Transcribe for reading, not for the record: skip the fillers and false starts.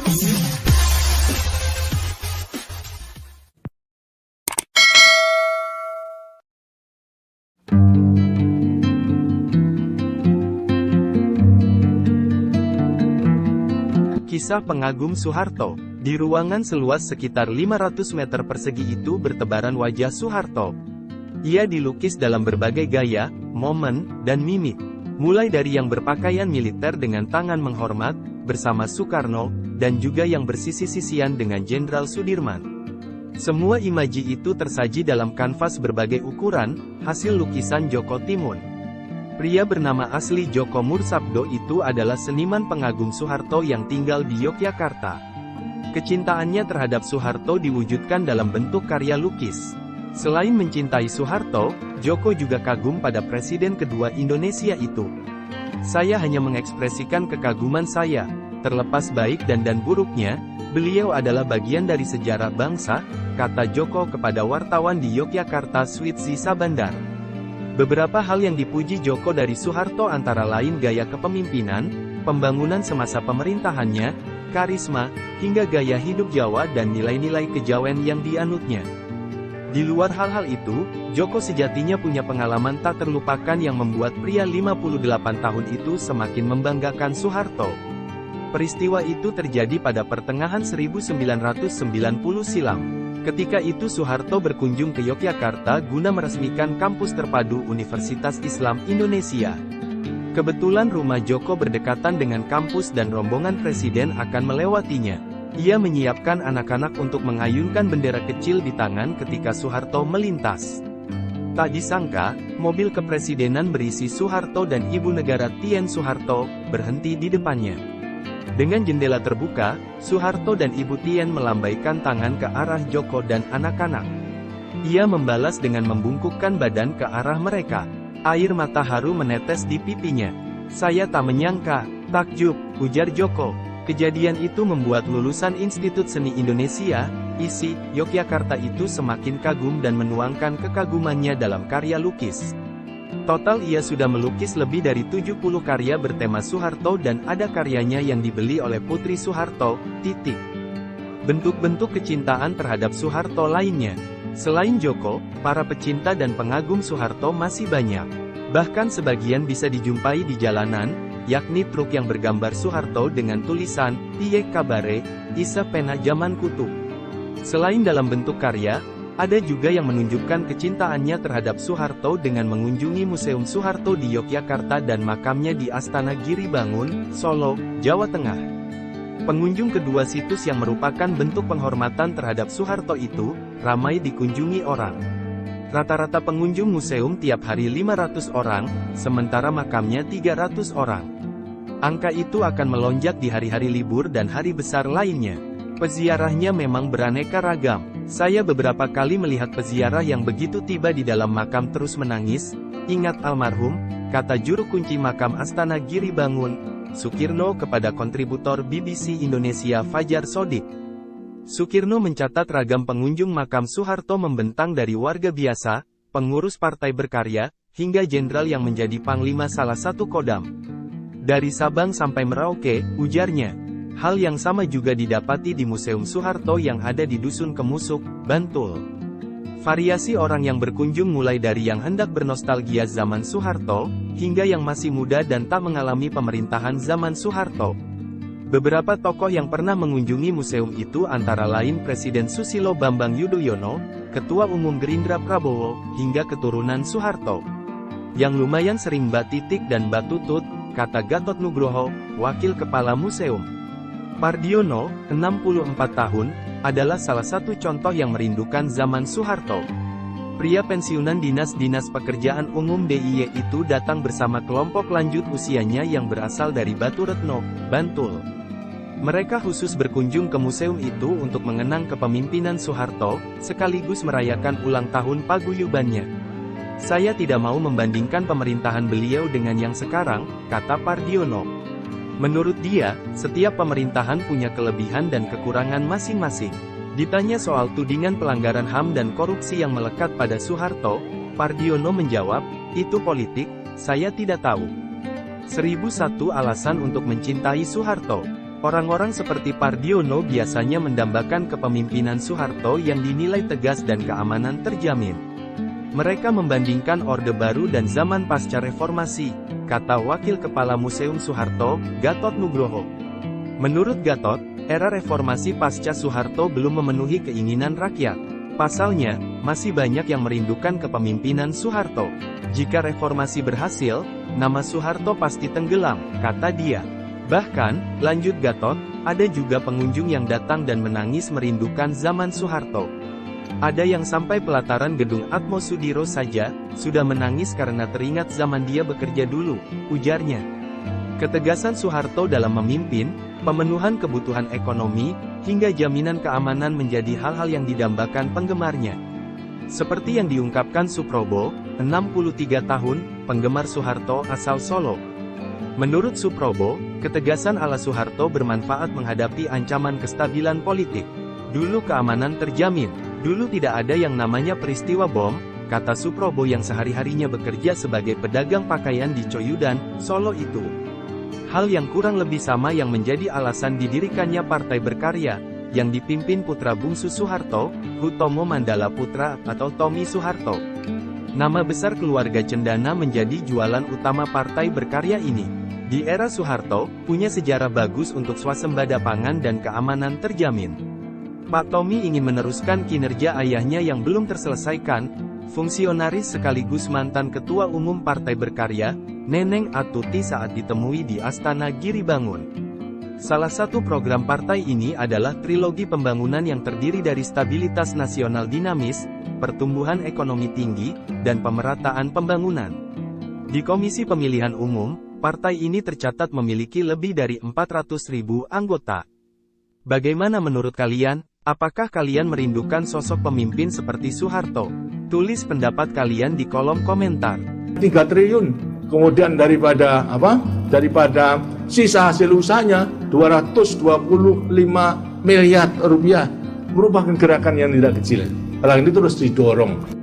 Kisah pengagum Soeharto. Di ruangan seluas sekitar 500 meter persegi itu bertebaran wajah Soeharto. Ia dilukis dalam berbagai gaya, momen, dan mimik. Mulai dari yang berpakaian militer dengan tangan menghormat, bersama Soekarno, dan juga yang bersisi-sisian dengan Jenderal Sudirman. Semua imaji itu tersaji dalam kanvas berbagai ukuran, hasil lukisan Djoko Timun. Pria bernama asli Djoko Mursabdo itu adalah seniman pengagum Soeharto yang tinggal di Yogyakarta. Kecintaannya terhadap Soeharto diwujudkan dalam bentuk karya lukis. Selain mencintai Soeharto, Djoko juga kagum pada Presiden kedua Indonesia itu. Saya hanya mengekspresikan kekaguman saya, terlepas baik dan buruknya, beliau adalah bagian dari sejarah bangsa, kata Djoko kepada wartawan di Yogyakarta Switzi Sabandar. Beberapa hal yang dipuji Djoko dari Soeharto antara lain gaya kepemimpinan, pembangunan semasa pemerintahannya, karisma, hingga gaya hidup Jawa dan nilai-nilai kejawen yang dianutnya. Di luar hal-hal itu, Djoko sejatinya punya pengalaman tak terlupakan yang membuat pria 58 tahun itu semakin membanggakan Soeharto. Peristiwa itu terjadi pada pertengahan 1990 silam. Ketika itu Soeharto berkunjung ke Yogyakarta guna meresmikan kampus terpadu Universitas Islam Indonesia. Kebetulan rumah Djoko berdekatan dengan kampus dan rombongan presiden akan melewatinya. Ia menyiapkan anak-anak untuk mengayunkan bendera kecil di tangan ketika Soeharto melintas. Tak disangka, mobil kepresidenan berisi Soeharto dan Ibu Negara Tien Soeharto berhenti di depannya. Dengan jendela terbuka, Soeharto dan Ibu Tien melambaikan tangan ke arah Djoko dan anak-anak. Ia membalas dengan membungkukkan badan ke arah mereka. Air mata haru menetes di pipinya. "Saya tak menyangka, takjub," ujar Djoko. Kejadian itu membuat lulusan Institut Seni Indonesia, ISI, Yogyakarta itu semakin kagum dan menuangkan kekagumannya dalam karya lukis. Total ia sudah melukis lebih dari 70 karya bertema Soeharto dan ada karyanya yang dibeli oleh Putri Soeharto. Bentuk-bentuk kecintaan terhadap Soeharto lainnya. Selain Djoko, para pecinta dan pengagum Soeharto masih banyak. Bahkan sebagian bisa dijumpai di jalanan, yakni truk yang bergambar Soeharto dengan tulisan, "Piye kabare, Isa pena zaman kutu." Selain dalam bentuk karya, ada juga yang menunjukkan kecintaannya terhadap Soeharto dengan mengunjungi Museum Soeharto di Yogyakarta dan makamnya di Astana Giribangun, Solo, Jawa Tengah. Pengunjung kedua situs yang merupakan bentuk penghormatan terhadap Soeharto itu, ramai dikunjungi orang. Rata-rata pengunjung museum tiap hari 500 orang, sementara makamnya 300 orang. Angka itu akan melonjak di hari-hari libur dan hari besar lainnya. Peziarahnya memang beraneka ragam. Saya beberapa kali melihat peziarah yang begitu tiba di dalam makam terus menangis. "Ingat almarhum," kata juru kunci makam Astana Giribangun, Sukirno kepada kontributor BBC Indonesia Fajar Shodiq. Sukirno mencatat ragam pengunjung makam Soeharto membentang dari warga biasa, pengurus partai berkarya, hingga jenderal yang menjadi panglima salah satu Kodam. "Dari Sabang sampai Merauke," ujarnya. Hal yang sama juga didapati di Museum Soeharto yang ada di Dusun Kemusuk, Bantul. Variasi orang yang berkunjung mulai dari yang hendak bernostalgia zaman Soeharto, hingga yang masih muda dan tak mengalami pemerintahan zaman Soeharto. Beberapa tokoh yang pernah mengunjungi museum itu antara lain Presiden Susilo Bambang Yudhoyono, Ketua Umum Gerindra Prabowo, hingga keturunan Soeharto. "Yang lumayan sering Mbak Titik dan Mbak Tutut," kata Gatot Nugroho, wakil kepala museum. Pardiono, 64 tahun, adalah salah satu contoh yang merindukan zaman Soeharto. Pria pensiunan Dinas Pekerjaan Umum DIY itu datang bersama kelompok lanjut usianya yang berasal dari Baturetno, Bantul. Mereka khusus berkunjung ke museum itu untuk mengenang kepemimpinan Soeharto, sekaligus merayakan ulang tahun paguyubannya. "Saya tidak mau membandingkan pemerintahan beliau dengan yang sekarang," kata Pardiono. Menurut dia, setiap pemerintahan punya kelebihan dan kekurangan masing-masing. Ditanya soal tudingan pelanggaran HAM dan korupsi yang melekat pada Soeharto, Pardiono menjawab, "Itu politik, saya tidak tahu." 1001 alasan untuk mencintai Soeharto. Orang-orang seperti Pardiono biasanya mendambakan kepemimpinan Soeharto yang dinilai tegas dan keamanan terjamin. Mereka membandingkan Orde Baru dan zaman pasca reformasi, kata Wakil Kepala Museum Soeharto, Gatot Nugroho. Menurut Gatot, era reformasi pasca Soeharto belum memenuhi keinginan rakyat. Pasalnya, masih banyak yang merindukan kepemimpinan Soeharto. Jika reformasi berhasil, nama Soeharto pasti tenggelam, kata dia. Bahkan, lanjut Gatot, ada juga pengunjung yang datang dan menangis merindukan zaman Soeharto. Ada yang sampai pelataran gedung Atmo Sudiro saja, sudah menangis karena teringat zaman dia bekerja dulu, ujarnya. Ketegasan Soeharto dalam memimpin, pemenuhan kebutuhan ekonomi, hingga jaminan keamanan menjadi hal-hal yang didambakan penggemarnya. Seperti yang diungkapkan Suprobo, 63 tahun, penggemar Soeharto asal Solo. Menurut Suprobo, ketegasan ala Soeharto bermanfaat menghadapi ancaman kestabilan politik. Dulu keamanan terjamin, dulu tidak ada yang namanya peristiwa bom, kata Suprobo yang sehari-harinya bekerja sebagai pedagang pakaian di Coyudan, Solo itu. Hal yang kurang lebih sama yang menjadi alasan didirikannya Partai Berkarya, yang dipimpin putra bungsu Soeharto, Hutomo Mandala Putra atau Tommy Soeharto. Nama besar keluarga Cendana menjadi jualan utama Partai Berkarya ini. Di era Soeharto, punya sejarah bagus untuk swasembada pangan dan keamanan terjamin. Pak Tommy ingin meneruskan kinerja ayahnya yang belum terselesaikan, fungsionaris sekaligus mantan Ketua Umum Partai Berkarya, Neneng Atuti saat ditemui di Astana Giribangun. Salah satu program partai ini adalah trilogi pembangunan yang terdiri dari stabilitas nasional dinamis, pertumbuhan ekonomi tinggi, dan pemerataan pembangunan. Di Komisi Pemilihan Umum, partai ini tercatat memiliki lebih dari 400.000 anggota. Bagaimana menurut kalian? Apakah kalian merindukan sosok pemimpin seperti Soeharto? Tulis pendapat kalian di kolom komentar. 3 triliun, kemudian daripada sisa hasil usahanya 225 miliar rupiah, merupakan gerakan yang tidak kecil. Hal ini terus didorong.